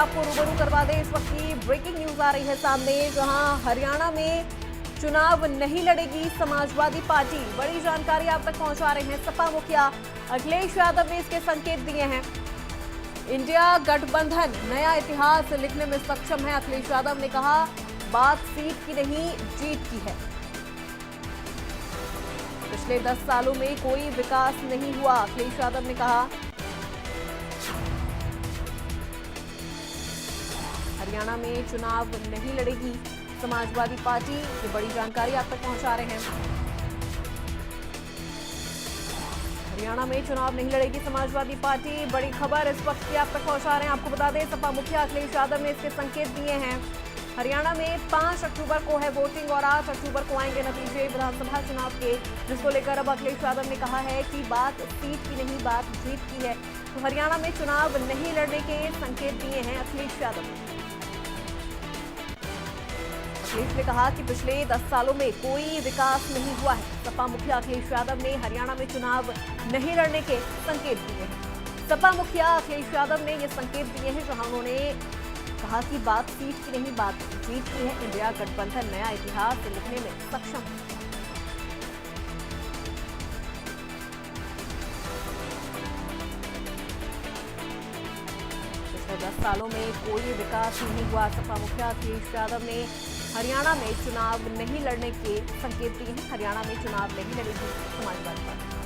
आपको रूबरू करवा दें। इस वक्त की ब्रेकिंग न्यूज आ रही है सामने, जहां हरियाणा में चुनाव नहीं लड़ेगी समाजवादी पार्टी। बड़ी जानकारी आप तक पहुंचा रहे हैं सपा मुखिया अखिलेश यादव ने इसके संकेत दिए हैं। इंडिया गठबंधन नया इतिहास लिखने में सक्षम है। अखिलेश यादव ने कहा, बात सीट की नहीं जीत की है। पिछले 10 सालों में कोई विकास नहीं हुआ, अखिलेश यादव ने कहा। हरियाणा में चुनाव नहीं लड़ेगी समाजवादी पार्टी, ये बड़ी जानकारी आप तक पहुंचा रहे हैं। हरियाणा में चुनाव नहीं लड़ेगी समाजवादी पार्टी, बड़ी खबर इस वक्त की आप तक पहुंचा रहे हैं। आपको बता दें, सपा मुखिया अखिलेश यादव ने इसके संकेत दिए हैं। हरियाणा में 5 अक्टूबर को है वोटिंग और 8 अक्टूबर को आएंगे नतीजे विधानसभा चुनाव के, जिसको लेकर अब अखिलेश यादव ने कहा है कि बात सीट की नहीं, बात जीत की है। तो हरियाणा में चुनाव नहीं लड़ने के संकेत दिए हैं अखिलेश यादव ने। अखिलेश ने कहा कि पिछले 10 सालों में कोई विकास नहीं हुआ है। सपा मुखिया अखिलेश यादव ने हरियाणा में चुनाव नहीं लड़ने के संकेत दिए हैं। सपा मुखिया अखिलेश यादव ने ये संकेत दिए हैं, जहां उन्होंने कहा कि बात सीट की नहीं, बात जीत की है। इंडिया गठबंधन नया इतिहास लिखने में सक्षम है। पिछले 10 सालों में कोई विकास नहीं हुआ। सपा मुखिया अखिलेश यादव ने हरियाणा में चुनाव नहीं लड़ने के संकेत दिए हैं। हरियाणा में चुनाव नहीं लड़ेगी समाजवादी पार्टी।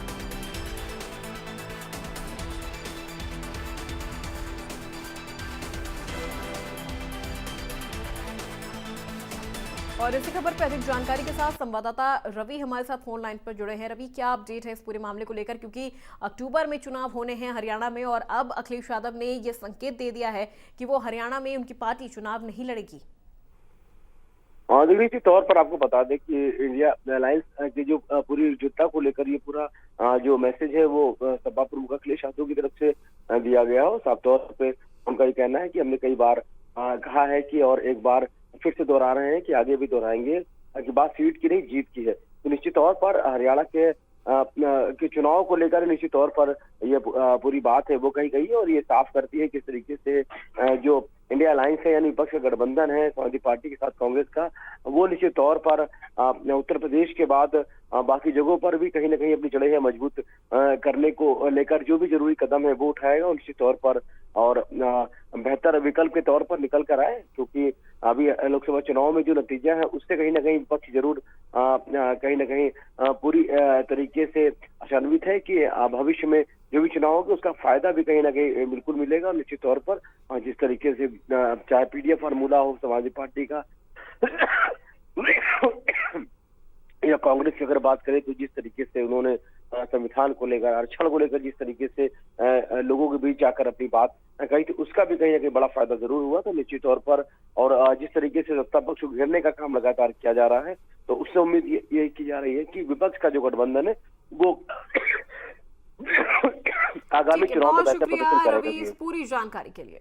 और इसी खबर पर अधिक जानकारी के साथ संवाददाता रवि हमारे साथ फोन लाइन पर जुड़े हैं। रवि, क्या अपडेट है इस पूरे मामले को लेकर, क्योंकि अक्टूबर में चुनाव होने हैं हरियाणा में और अब अखिलेश यादव ने यह संकेत दे दिया है कि वो हरियाणा में उनकी पार्टी चुनाव नहीं लड़ेगी। निश्चित तौर पर आपको बता दें कि इंडिया अलायंस की जो पूरी एकजुटता को लेकर ये पूरा जो मैसेज है वो सपा प्रमुख अखिलेश यादव की तरफ से दिया गया हो। साफ तौर पे उनका ये कहना है कि हमने कई बार कहा है कि, और एक बार फिर से दोहरा रहे हैं कि आगे भी दोहराएंगे कि बात सीट की नहीं जीत की है। तो निश्चित तौर पर हरियाणा के चुनाव को लेकर निश्चित तौर पर ये पूरी बात है वो कही गई है और ये साफ करती है किस तरीके से जो इंडिया अलायंस है यानी विपक्ष का गठबंधन है समाजवादी पार्टी के साथ कांग्रेस का, वो निश्चित तौर पर उत्तर प्रदेश के बाद बाकी जगहों पर भी कहीं ना कहीं अपनी जड़ें मजबूत करने को लेकर जो भी जरूरी कदम है वो उठाएगा और निश्चित तौर पर और बेहतर विकल्प के तौर पर निकल कर आए। क्योंकि अभी लोकसभा चुनाव में जो नतीजा है उससे कहीं ना कहीं विपक्ष जरूर कहीं ना कहीं पूरी तरीके से आशान्वित है कि भविष्य में जो भी चुनाव होगा उसका फायदा भी कहीं ना कहीं बिल्कुल मिलेगा। और निश्चित तौर पर जिस तरीके से चाहे पीडीएफ फार्मूला हो समाजवादी पार्टी का या कांग्रेस की अगर बात करें तो जिस तरीके से उन्होंने संविधान को लेकर आरक्षण को लेकर जिस तरीके से लोगों के बीच आकर अपनी बात कही थी उसका भी कहीं ना कहीं बड़ा फायदा जरूर हुआ। तो निश्चित तौर पर और जिस तरीके से सत्ता पक्ष को घेरने का काम लगातार किया जा रहा है तो उससे उम्मीद ये की जा रही है कि विपक्ष का जो गठबंधन है वो आगामी चुनाव में बेहतर प्रदर्शन करेगा। इस पूरी जानकारी के लिए